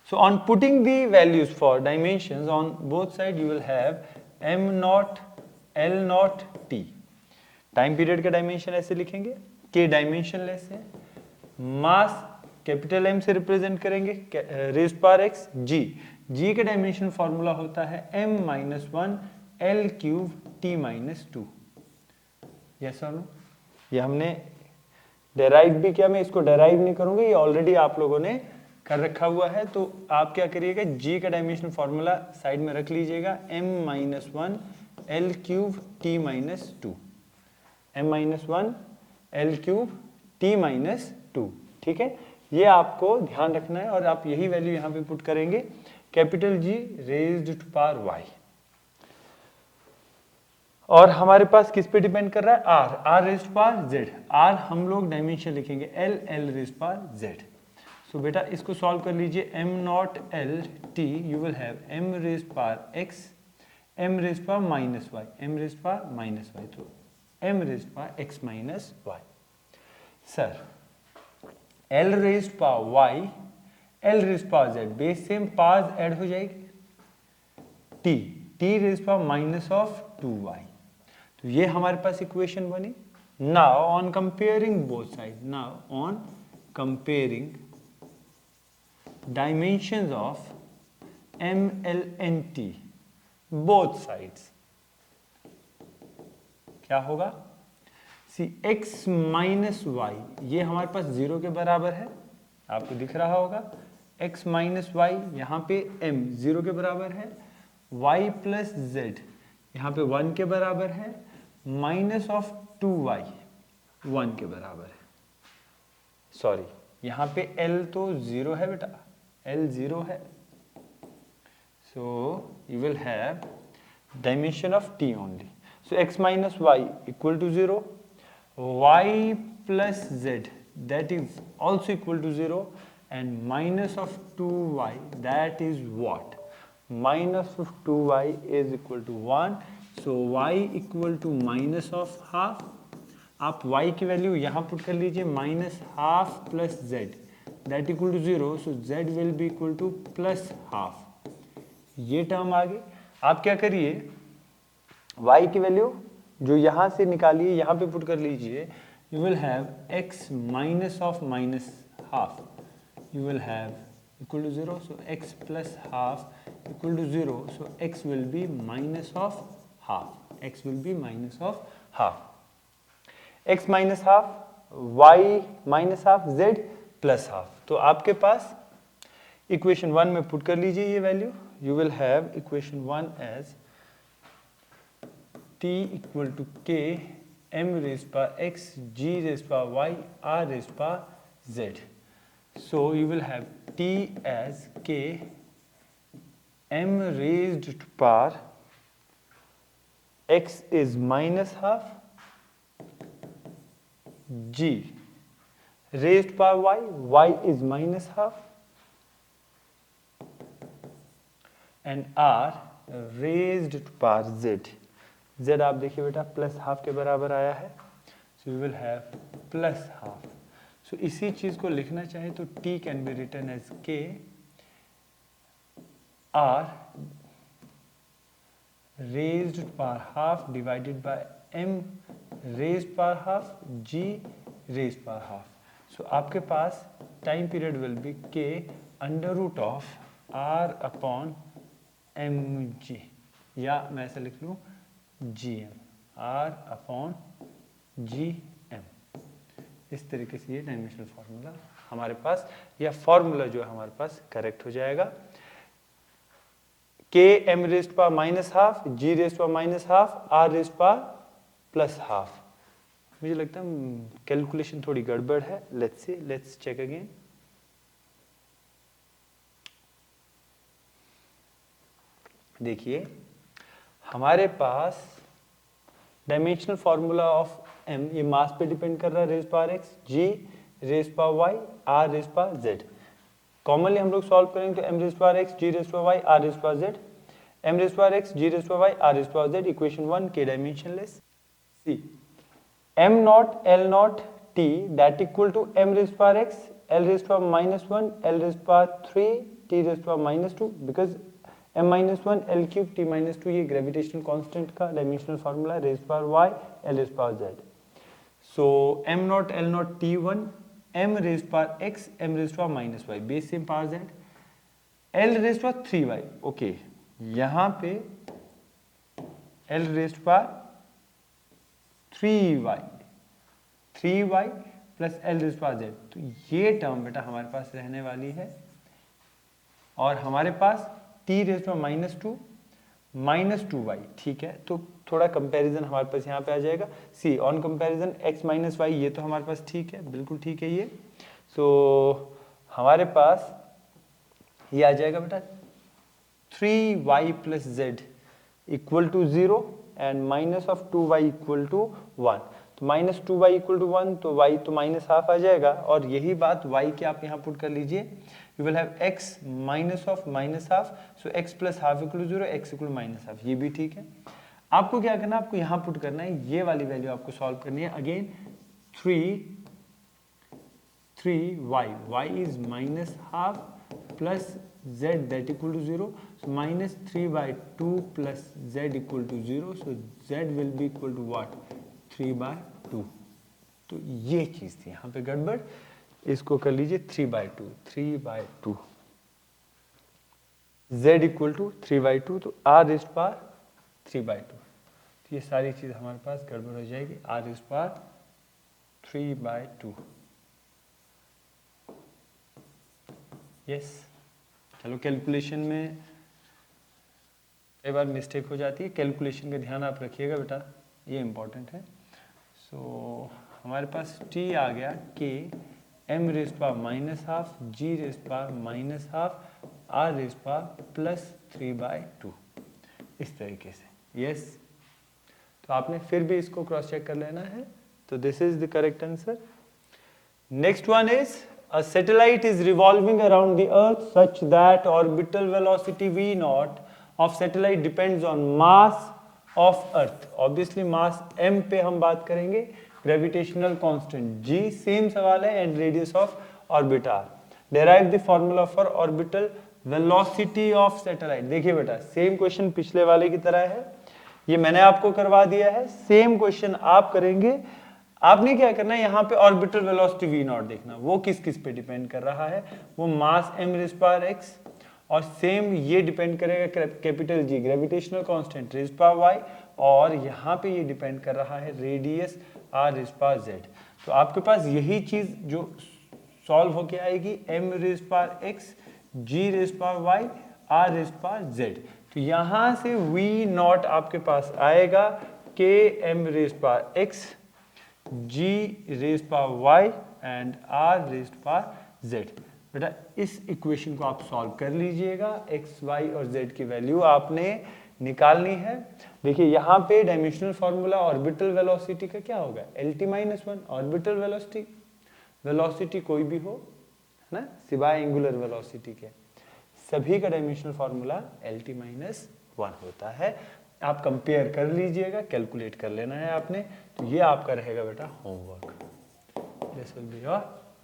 So on putting the values for dimensions on both sides, you will have m naught, l naught, t। Time period का dimension ऐसे लिखेंगे, k dimensionless है, mass capital M से represent करेंगे, raise power x, g का dimension formula होता है m minus 1 l cube t minus 2। Yes और नो? ये हमने डेराइव भी किया, मैं इसको डेराइव नहीं करूंगा, ये ऑलरेडी आप लोगों ने कर रखा हुआ है। तो आप क्या करिएगा, g का डायमेंशन फॉर्मूला साइड में रख लीजिएगा, m minus 1 l cube t minus 2, m minus 1 l cube t minus 2, ठीक है। ये आपको ध्यान रखना है और आप यही वैल्यू यहाँ पे पुट करेंगे, capital G raised to power y। और हमारे पास किस पे डिपेंड कर रहा है, R, R raised power Z, R हम लोग डायमेंशन लिखेंगे L, L raised power Z. So बेटा इसको सॉल्व कर लीजिए, M not L T you will have M raised power X, M raised power minus Y, M raised power minus Y, तो M raised power X minus Y. Sir L raised power Y, L raised power Z, base same powers add हो जाएगी, T, T rest power minus of 2y, तो ये हमारे पास equation बनी। Now on comparing both side, now on comparing dimensions of M L N T both sides, क्या होगा, सी x minus Y, ये हमारे पास 0 के बराबर है, आपको दिख रहा होगा, x माइनस वाई, यहाँ पे m 0 के बराबर है, y प्लस जेड यहाँ पे 1 के बराबर है, माइनस ऑफ 2y 1 के बराबर है। सॉरी यहाँ पे l तो 0 है बेटा, l 0 है, so you will have dimension of t only, so x minus y equal to 0, y plus z that is also equal to 0, and minus of 2y that is what, minus of 2y is equal to 1, so y equal to minus of half, आप y की value यहाँ put कर लीजिए, minus half plus z that equal to 0, so z will be equal to plus half, ये term आ गई। आप क्या करिए, y की वैल्यू जो यहां से निकालिए यहां पे पुट कर लीजिए, you will have x minus of minus half, you will have equal to 0, so x plus half equal to 0, so x will be minus of half, x will be minus of half, x minus half, y minus half, z plus half, तो आपके पास equation 1 में put कर लीजिए ये value, you will have equation 1 as t equal to k m raised power x g raised power y r raised power z. So you will have t as k m raised to power x is minus half, g raised power y, y is minus half, and r raised to power z. z आप देखिए बेटा plus half के बराबर आया है, so you will have plus half, so इसी चीज को लिखना चाहे तो t can be written as k r raised power half divided by m raised power half g raised power half, so आपके पास time period will be k under root of r upon mg, या मैं ऐसा लिख लूँ gm, r upon gm, इस तरीके से ये डायमेंशनल फार्मूला हमारे पास, या फार्मूला जो है हमारे पास करेक्ट हो जाएगा। k m raised power minus half, g raised power minus half, r raised power plus half. मुझे लगता है कैलकुलेशन थोड़ी गड़बड़ है, लेट्स चेक अगेन। देखिए हमारे पास डायमेंशनल फार्मूला ऑफ m, ये मास पे डिपेंड कर रहा है, raise power x, g raise power y, r raise power z। Commonly हम लोग सॉल्व करेंगे तो m raise power x, g raise power y, r raise power z, m raise power x, g raise power y, r raise power z, equation 1 के dimensionless. c m not l not t that equal to m raise power x, l raise power -1, l raise power 3, t raise power -2, because m -1 l cube t -2 ये gravitational constant का dimensional formula, raise power y, l raise power z। So m not l not t1, m raise power x, m raise power -y, base same power z, l raise power 3y, okay, यहाँ पे l raise power 3y, 3y plus l raise power z, तो ये term बेटा हमारे पास रहने वाली है, और हमारे पास t रेज पावर -2y, ठीक है, तो थोड़ा कंपैरिजन हमारे पास यहाँ पे आ जाएगा। See on comparison x minus Y, ये तो हमारे पास ठीक है, बिल्कुल ठीक है ये। सो हमारे पास ये आ जाएगा बेटा 3y plus z equal to 0, and minus of 2y equal to 1। तो माइनस 2y इक्वल टू 1, तो y तो माइनस हाफ आ जाएगा, और यही बात y के आप यहाँ पुट कर लीजिए। You will have x minus of minus half, so x plus half equal to 0, x equal minus half, ये भी ठीक है। आपको क्या करना है, आपको यहाँ पुट करना है, ये वाली वैल्यू आपको सॉल्व करनी है। Again 3y, y is minus half plus z that equal to 0, so minus 3/2 plus z equal to 0, so z will be equal to what, 3/2। तो ये चीज थी यहाँ पे गड़बड़, इसको कर लीजिए 3/2, z इक्वल टू 3/2, तो r रेज़्ड पावर 3/2। तो ये सारी चीज हमारे पास गड़बड़ हो जाएगी, r रेज़्ड पावर 3/2। यस, चलो कैलकुलेशन में कई बार मिस्टेक हो जाती है, कैलकुलेशन का ध्यान आप रखिएगा बेटा, ये इम्पोर्टेंट है। सो हमारे पास t आ गया k m raised power minus half, g raised power minus half, r raised power plus 3/2, इस तरीके से। यस, तो आपने फिर भी इसको क्रॉस चेक कर लेना है। तो this is the correct answer. Next one is a satellite is revolving around the earth such that orbital velocity v naught of satellite depends on mass of earth। obviously mass m पे हम बात करेंगे, gravitational constant g same सवाल है, and radius of orbit r। derive the formula for orbital velocity of satellite। देखिए बेटा same question पिछले वाले की तरह है, ये मैंने आपको करवा दिया है, सेम क्वेश्चन आप करेंगे। आपने क्या करना है, यहाँ पे ऑर्बिटल वेलोसिटी v नॉट देखना, वो किस किस पे डिपेंड कर रहा है, वो मास m रेज़्ड पावर x, और सेम ये डिपेंड करेगा capital G gravitational constant raised power y, और यहाँ पे ये डिपेंड कर रहा है radius r raised power z। तो आपके पास यही चीज जो सॉल्व होके आएगी, m raised power x, g raised power y, r raised power z। तो यहाँ से v नॉट आपके पास आएगा k m raised power x, g raised power y and r raised power z। बेटा इस इक्वेशन को आप सॉल्व कर लीजिएगा, x, y और z की वैल्यू आपने निकालनी है। देखिए यहाँ पे डायमेंशनल फॉर्मूला ऑर्बिटल वेलोसिटी का क्या होगा, LT-1 ऑर्बिटल वेलोसिटी, वेलोसिटी कोई भी हो है ना, सिवाय एंगुलर वेलोसिटी के, सभी का डायमेंशनल फॉर्मूला LT-1 होता है। आप कंपेयर कर लीजिएगा, कैलकुलेट कर लेना है आपने। तो ये आपका रहेगा बेटा homework, this will be your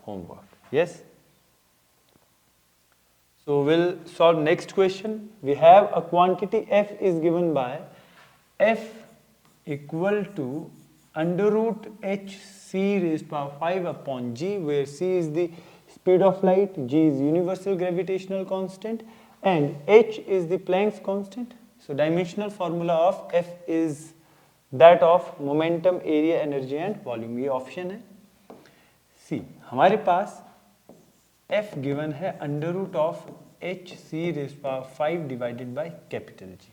homework. Yes, so will solve next question. We have a quantity f is given by f equal to √h c raised power 5 upon g, where c is the speed of light, g is universal gravitational constant, and h is the Planck's constant। So dimensional formula of f is that of momentum, area, energy and volume। ये option है सी। हमारे पास f given है √h c raised power 5 divided by capital G।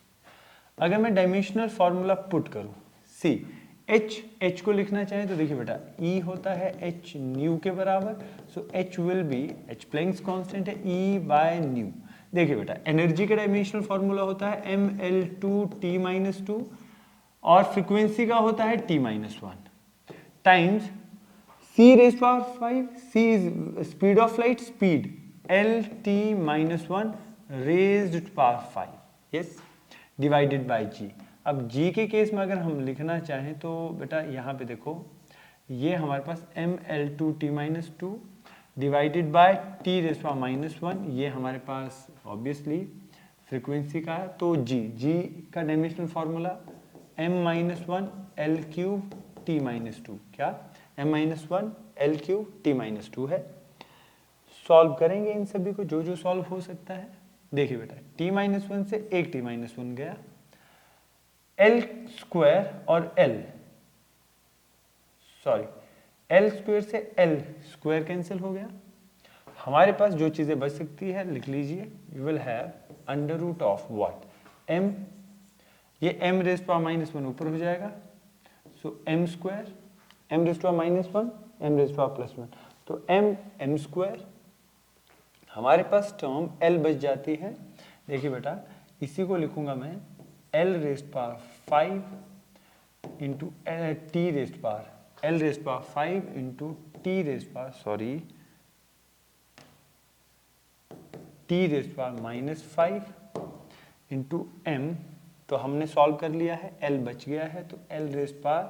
अगर मैं dimensional formula put करूं, सी h को लिखना चाहे तो देखिए बेटा E होता है h न्यू के बराबर, सो h will be, h Planck's constant है, E बाय न्यू। देखिए बेटा एनर्जी का डायमेंशनल फॉर्मूला होता है mL2T-2, और फ्रीक्वेंसी का होता है T-1 times c raised power 5, c is speed of light, speed LT-1 raised power 5, yes, divided by g। अब g के केस में अगर हम लिखना चाहें तो बेटा यहाँ पे देखो, ये हमारे पास mL2T-2 divided by t raised power -1, ये हमारे पास ऑब्वियसली फ्रीक्वेंसी का है। तो g का dimensional formula m-1 L³ T-2, क्या m-1 L³ T-2 है। सॉल्व करेंगे इन सभी को, जो जो सॉल्व हो सकता है। देखिए बेटा T-1 से एक T-1 गया, L² और L² से L² कैंसिल हो गया। हमारे पास जो चीजें बच सकती है लिख लीजिए, you will have under root of what, m, ये m रेज़्ड पावर -1 ऊपर हो जाएगा, so m², m raised power -1, m raised power +1, तो m² हमारे पास टर्म l बच जाती है। देखिए बेटा इसी को लिखूंगा मैं L raised power 5 into T raised power L raised power 5 into T raised power T raised power -5 into M. तो हमने सॉल्व कर लिया है, एल बच गया है, तो L raised power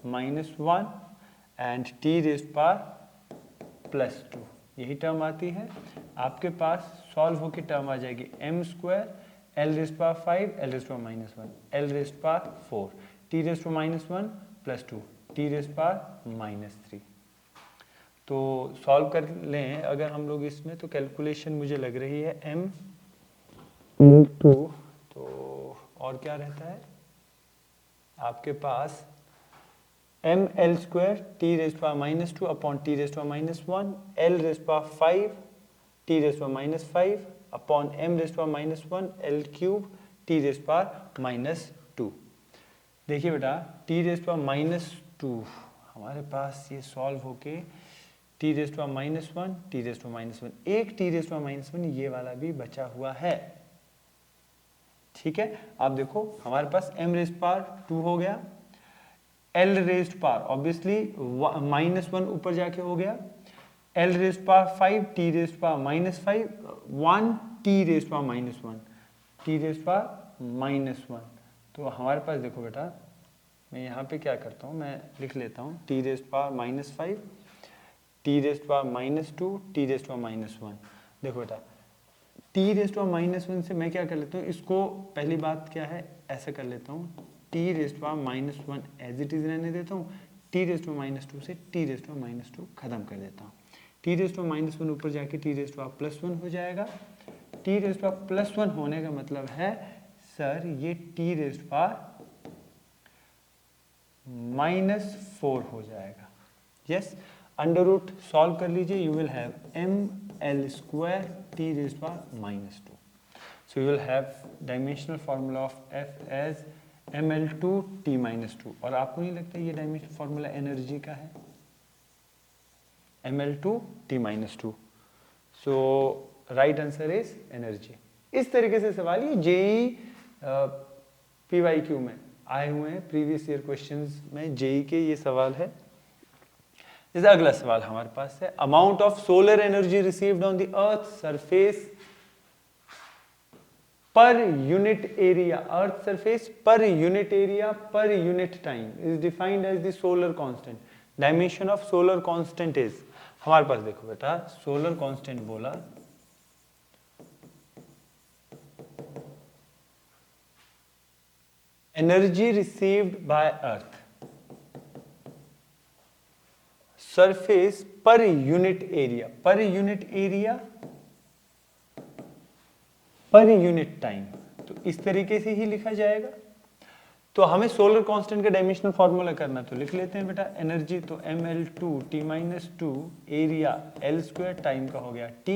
-1 and T raised power +2 यही टर्म आती है। आपके पास सॉल्व होकर टर्म आ जाएगी m² L raised power 5 L raised power -1 L raised power 4 T raised power -1 +2 T raised power -3। तो सॉल्व कर लें अगर हम लोग इसमें, तो कैलकुलेशन मुझे लग रही है m इंटू, तो और क्या रहता है आपके पास M L square T raised power -2 upon T raised power -1 L raised power 5 T raised power -5 upon M raised power -1 L cube T raised power -2। देखिए बेटा टी रेस्ट पावर -2 हमारे पास ये सॉल्व होके T raised power -1 T raised power -1 एक T raised power -1 ये वाला भी बचा हुआ है। ठीक है, आप देखो हमारे पास m रेस्ट पावर 2 हो गया, l रेस्ट पावर ऑब्वियसली -1 ऊपर जाके हो गया, l rest power 5 t rest power -5 1 t rest power -1 t rest power -1। तो हमारे पास देखो बेटा मैं यहाँ पे क्या करता हूँ, मैं लिख लेता हूँ t rest power -5 t rest power -2 t rest power -1। देखो बेटा टी रेस्ट पावर -1 से मैं क्या कर लेता हूँ, इसको पहली बात क्या है ऐसे कर लेता हूँ, T raised power -1 as it is रहने देता हूँ, टी रेस्ट पावर -2 से टी रेस्ट पावर -2 खत्म कर देता हूँ। टी रेस्ट पावर -1 ऊपर जाके टी रेस्ट पावर +1 हो जाएगा। टी रेस्ट पावर +1 होने का मतलब है सर ये टी रेस्ट पावर -4 हो जाएगा। यस, अंडर रूट सॉल्व कर लीजिए, you will have ml² t raised power -2. So you will have dimensional formula of F as ml2 t -2। और आपको नहीं लगता ये डायमेंशनल फॉर्मूला एनर्जी का है, ml2 t -2। So right answer is energy. इस तरीके से सवाल ये जेई PYQ में आए हुए हैं, प्रीवियस ईयर क्वेश्चंस में जेई के ये सवाल है। जैसे अगला सवाल हमारे पास है, amount of solar energy received on the earth surface per unit area, earth surface per unit area per unit time is defined as the solar constant. Dimension of solar constant is, हमारे पास देखो बेटा solar constant बोला energy received by earth surface per unit area per unit time, तो इस तरीके से ही लिखा जाएगा। तो हमें सोलर कांस्टेंट का डायमेंशनल फार्मूला करना, तो लिख लेते हैं बेटा एनर्जी, तो ml2 t -2 area l² time का हो गया t,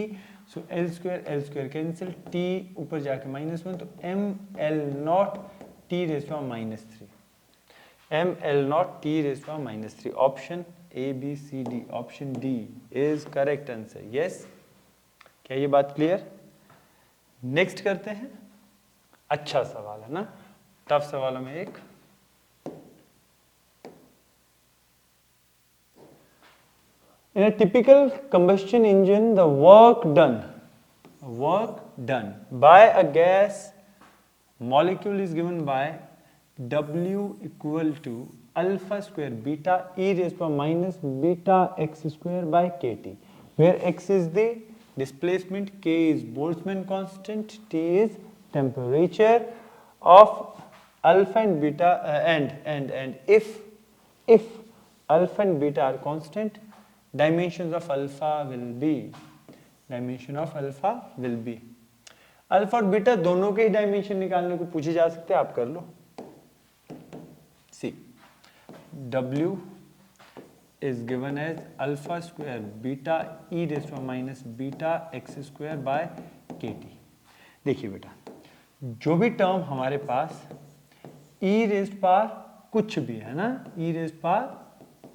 सो l² कैंसिल, t ऊपर जाके -1 तो ml0 t rays power -3 ml0 t rays power -3। Option A B C D, option D is correct answer. Yes, क्या ये बात क्लियर? नेक्स्ट करते हैं, अच्छा सवाल है ना, टफ सवालों में एक, in a typical combustion engine the work done by a gas molecule is given by W equal to alpha square beta e raised power minus beta x square by kt, where x is the displacement, k is Boltzmann constant, t is temperature of alpha and beta, and if alpha and beta are constant, dimensions of alpha will be alpha और beta दोनों के ही dimension निकालने को पूछे जा सकते हैं, आप कर लो। सी W is given as alpha square beta e raised to minus beta x square by kt। देखिए बेटा जो भी टर्म हमारे पास e raised पावर कुछ भी है ना, e raised पावर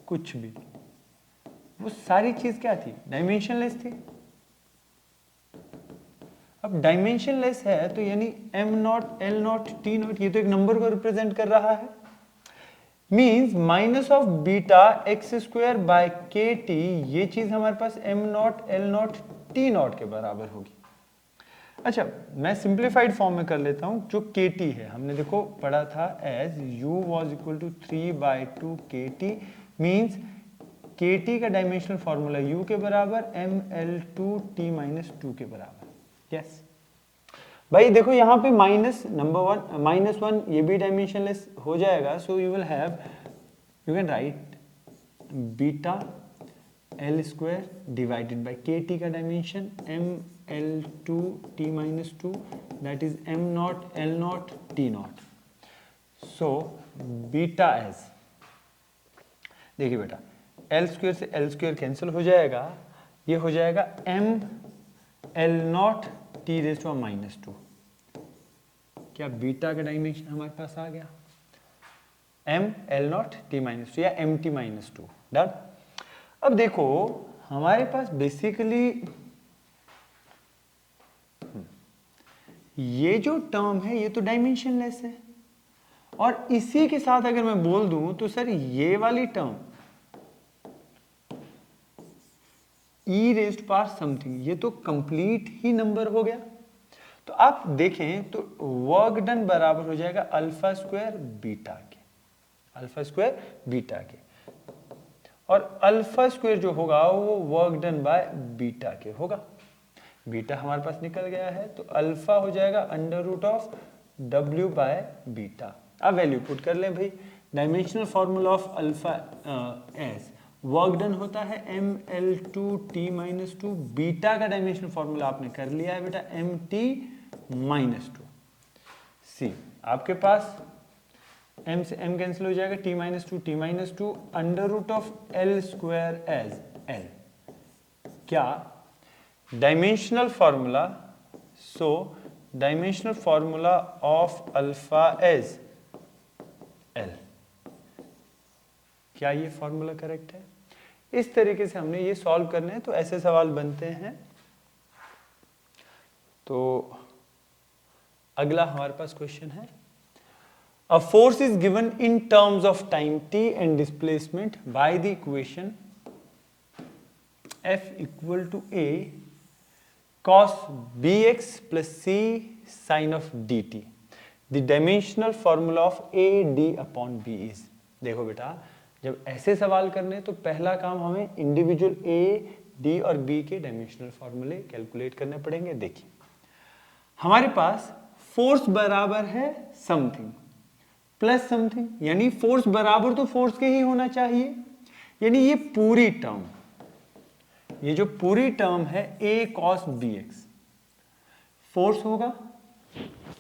कुछ भी, वो सारी चीज क्या थी, डायमेंशनलेस थी। अब डायमेंशनलेस है तो यानी m0 l0 t0 ये तो एक नंबर को रिप्रेजेंट कर रहा है, means minus of beta X square by के टी, ये चीज हमारे पास M not L not T not के बराबर होगी। अच्छा, मैं सिंप्लीफाइड फॉर्म में कर लेता हूं। जो के टी है हमने देखो पढ़ा था as u was equal to 3/2 K T, means K T का डायमेंशनल फॉर्मूला u के बराबर ml2t-2 के बराबर। यस भाई देखो यहाँ पे -1 ये भी डायमेंशनलेस हो जाएगा, so you can write beta L square divided by के टी का dimension ml2t-2, that is m not l not t not. So beta as, देखिए बेटा एल स्क्वायर से एल स्क्वायर कैंसिल हो जाएगा, ये हो जाएगा m l not t raise to -2। क्या बीटा का डायमेंशन हमारे पास आ गया m l नॉट t-2 या mt-2। डन। अब देखो हमारे पास बेसिकली ये जो टर्म है ये तो डायमेंशनलेस है, और इसी के साथ अगर मैं बोल दूं तो सर ये वाली term e raised power something, ये तो कंप्लीट ही नंबर हो गया। तो आप देखें तो वर्क डन बराबर हो जाएगा अल्फा स्क्वायर बीटा के, अल्फा स्क्वायर बीटा के, और अल्फा स्क्वायर जो होगा वो वर्क डन बाय बीटा के होगा। बीटा हमारे पास निकल गया है, तो अल्फा हो जाएगा under root of w by beta. अब वैल्यू पुट कर लें भाई, dimensional formula of alpha as work done होता है ml2t-2, बीटा का डायमेंशनल फॉर्मूला आपने कर लिया है बेटा mt-2। सी आपके पास m से m कैंसिल हो जाएगा, t-2 under root of l square as l। क्या dimensional formula, so dimensional formula of alpha as l, क्या ये फॉर्मूला करेक्ट है? इस तरीके से हमने ये सॉल्व करने हैं, तो ऐसे सवाल बनते हैं। तो अगला हमारे पास क्वेश्चन है, a force is given in terms of time t and displacement by the equation F equal to a cos bx plus c sin of dt, the dimensional formula of a d upon b is। देखो बेटा जब ऐसे सवाल करने तो पहला काम हमें इंडिविजुअल a, d और b के डायमेंशनल फॉर्मूले कैलकुलेट करने पड़ेंगे। देखिए हमारे पास फोर्स बराबर है समथिंग प्लस समथिंग, यानी फोर्स बराबर तो फोर्स के ही होना चाहिए, यानी ये पूरी टर्म, ये जो पूरी टर्म है a cos bx फोर्स होगा,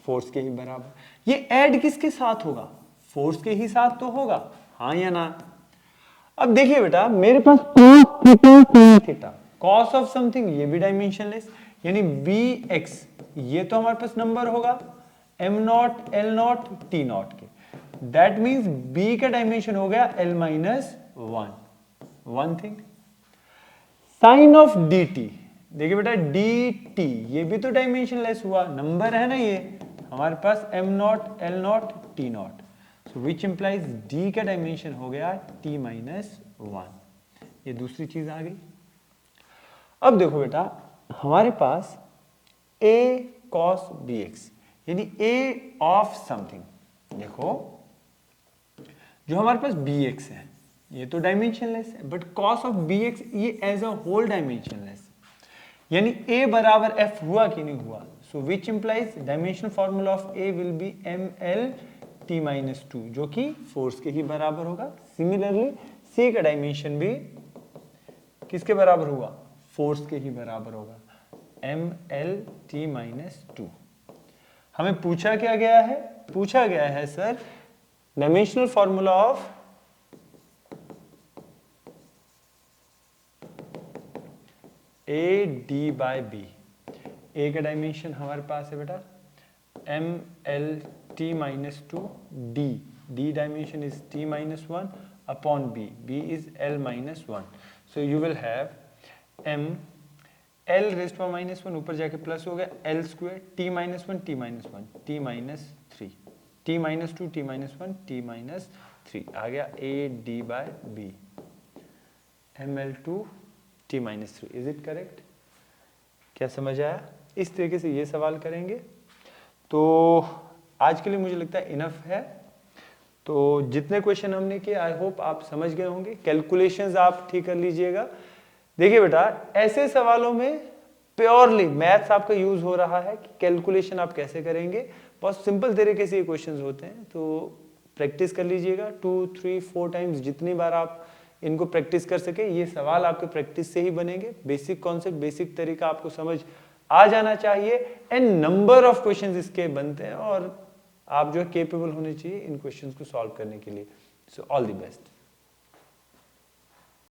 फोर्स के ही बराबर। ये ऐड किसके साथ होगा? फोर्स के ही साथ तो होगा, हाँ या ना? अब देखिए बेटा मेरे पास cos ऑफ समथिंग ये भी डायमेंशनलेस, यानी bx ये तो हमारे पास नंबर होगा m not l not t not के, दैट मींस b का डायमेंशन हो गया l minus 1 thing. Sine of dt, देखिए बेटा dt ये भी तो डायमेंशनलेस हुआ, नंबर है ना ये हमारे पास m not l not t not, so which implies d का डायमेंशन हो गया t माइनस 1। ये दूसरी चीज आ गई। अब देखो बेटा हमारे पास a cos bx यानी a ऑफ समथिंग, देखो जो हमारे पास bx है ये तो डायमेंशनलेस है, बट cos ऑफ bx ये एज अ होल डायमेंशनलेस, यानी a बराबर f हुआ कि नहीं हुआ, so which implies dimensional formula of a will be ml2, जो कि फोर्स के ही बराबर होगा। सिमिलरली c का डायमेंशन भी किसके बराबर हुआ? फोर्स के ही बराबर होगा ml2। हमें पूछा क्या गया है? पूछा गया है sir dimensional formula of AD/B। A का डायमेंशन हमारे पास है बेटा mlt-2, D dimension is t-1 upon B is l-1, so you will have m l raised to -1 ऊपर जाके प्लस हो गया l square t-1 t-1 t-3 t-2 t-1 t-1 3 आ गया a d by b ml2 t minus 3 is it correct? क्या समझ आया? इस तरीके से ये सवाल करेंगे। तो आज के लिए मुझे लगता है इनफ है। तो जितने क्वेश्चन हमने किए आई होप आप समझ गए होंगे। कैलकुलेशंस आप ठीक कर लीजिएगा। देखिए बेटा, ऐसे सवालों में प्योरली मैथ्स आपका यूज हो रहा है कि कैलकुलेशन आप कैसे करेंगे। बहुत सिंपल तरीके से ये क्वेश्चंस होते हैं, तो प्रैक्टिस कर लीजिएगा 2, 3, 4 टाइम्स, जितनी बार आप इनको प्रैक्टिस कर सके। ये सवाल आपके प्रैक्टिस से ही बनेंगे। बेसिक कॉन्सेप्ट, बेसिक तरीका आपको समझ आ जाना चाहिए। एंड नंबर ऑफ क्वेश्चंस इसके बनते हैं और आप जो है केपेबल होने चाहिए इन क्वेश्चंस को सॉल्व करने के लिए। So all the best.